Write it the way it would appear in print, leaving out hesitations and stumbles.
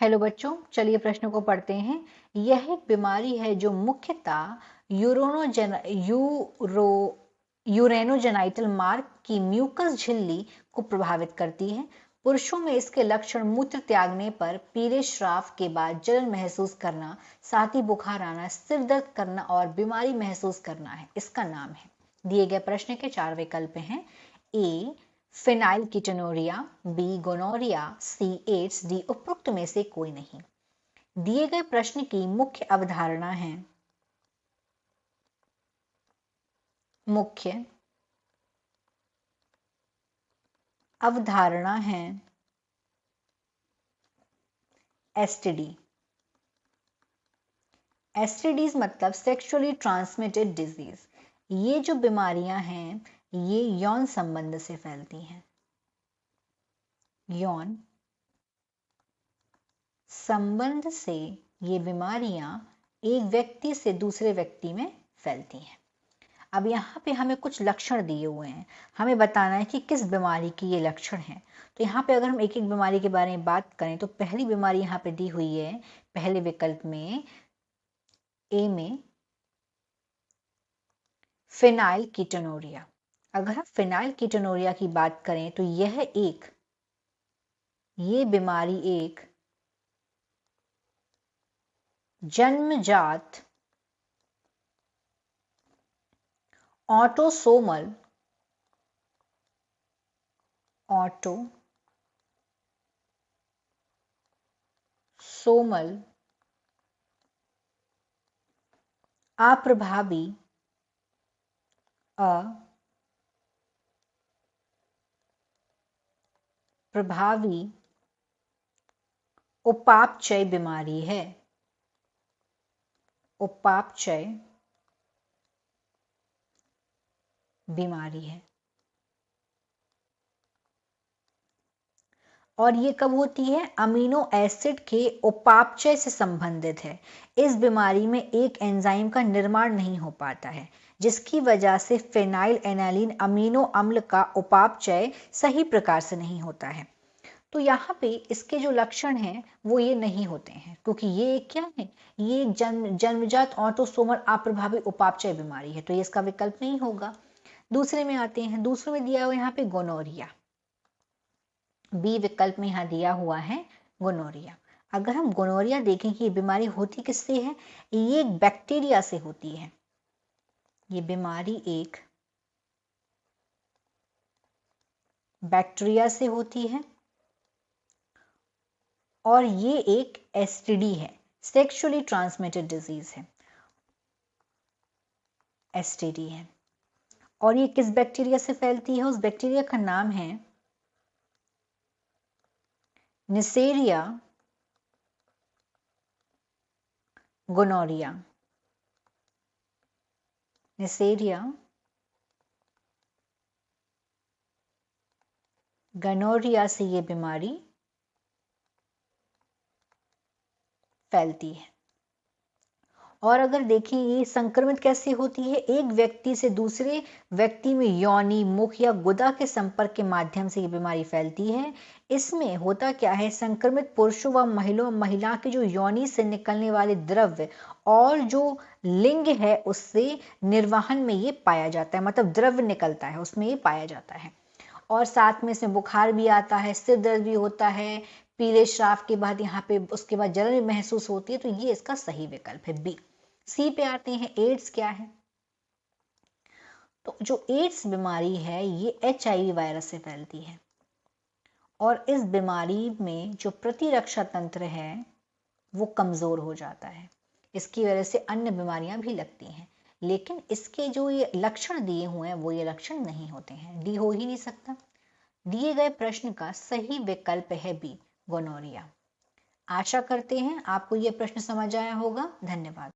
Hello बच्चों, चलिए प्रश्न को पढ़ते हैं। यह एक बीमारी है जो मुख्यतः यूरेनोजेनाइटल मार्ग की म्यूकस झिल्ली को प्रभावित करती है। पुरुषों में इसके लक्षण मूत्र त्यागने पर पीले श्राव के बाद जलन महसूस करना, साथ ही बुखार आना, सिर दर्द करना और बीमारी महसूस करना है। इसका नाम है। दिए गए प्रश्न के 4 विकल्प हैं। ए फेनाइलकीटोनुरिया, बी गोनोरिया, सी एड्स, डी उपरोक्त में से कोई नहीं। दिए गए प्रश्न की मुख्य अवधारणा है। मुख्य अवधारणा है एसटीडी। एसटीडीज मतलब सेक्सुअली ट्रांसमिटेड डिजीज। ये जो बीमारियां हैं ये यौन संबंध से फैलती हैं। यौन संबंध से ये बीमारियां एक व्यक्ति से दूसरे व्यक्ति में फैलती हैं। अब यहाँ पे हमें कुछ लक्षण दिए हुए हैं, हमें बताना है कि किस बीमारी की ये लक्षण हैं। तो यहाँ पे अगर हम एक एक बीमारी के बारे में बात करें तो पहली बीमारी यहाँ पे दी हुई है पहले विकल्प में, ए में, फेनाइलकीटोनुरिया। अगर हम फेनाइलकीटोनुरिया की बात करें तो ये बीमारी एक जन्मजात ऑटोसोमल अप्रभावी उपापचय बीमारी है। उपापचय बीमारी है। और ये कब होती है? अमीनो एसिड के उपापचय से संबंधित है। इस बीमारी में एक एंजाइम का निर्माण नहीं हो पाता है, जिसकी वजह से फेनाइल एनालिन अमीनो अम्ल का उपापचय सही प्रकार से नहीं होता है। तो यहाँ पे इसके जो लक्षण हैं वो ये नहीं होते हैं, क्योंकि ये क्या है? ये जन्मजात ऑटोसोमल अप्रभावी उपापचय बीमारी है, तो ये इसका विकल्प नहीं होगा। दूसरे में आते हैं। दूसरे में दिया हुआ यहाँ पे गोनोरिया, बी विकल्प में यहाँ दिया हुआ है गोनोरिया। अगर हम गोनोरिया देखें कि ये बीमारी होती किससे है, ये एक बैक्टीरिया से होती है। ये बीमारी एक बैक्टीरिया से होती है और ये एक एसटीडी है, सेक्सुअली ट्रांसमिटेड डिजीज है, एसटीडी है। और ये किस बैक्टीरिया से फैलती है? उस बैक्टीरिया का नाम है नेसेरिया गोनोरिया। नेसेरिया गोनोरिया से ये बीमारी फैलती है। और अगर देखें ये संक्रमित कैसे होती है? एक व्यक्ति से दूसरे व्यक्ति में योनि, मुख या गुदा के संपर्क के माध्यम से ये बीमारी फैलती है। इसमें होता क्या है? संक्रमित पुरुषों व महिला के जो योनि से निकलने वाले द्रव्य और जो लिंग है उससे निर्वहन में ये पाया जाता है, मतलब द्रव्य निकलता है उसमें ये पाया जाता है। और साथ में इसमें बुखार भी आता है, सिर दर्द भी होता है, पीले श्राव के बाद यहाँ पे उसके बाद जलन महसूस होती है। तो ये इसका सही विकल्प है बी। सी पे आते हैं। एड्स क्या है? तो जो एड्स बीमारी है ये HIV वायरस से फैलती है और इस बीमारी में जो प्रतिरक्षा तंत्र है वो कमजोर हो जाता है। इसकी वजह से अन्य बीमारियां भी लगती हैं, लेकिन इसके जो ये लक्षण दिए हुए हैं वो ये लक्षण नहीं होते हैं। डी हो ही नहीं सकता। दिए गए प्रश्न का सही विकल्प है बी, गोनोरिया। आशा करते हैं आपको यह प्रश्न समझ आया होगा। धन्यवाद।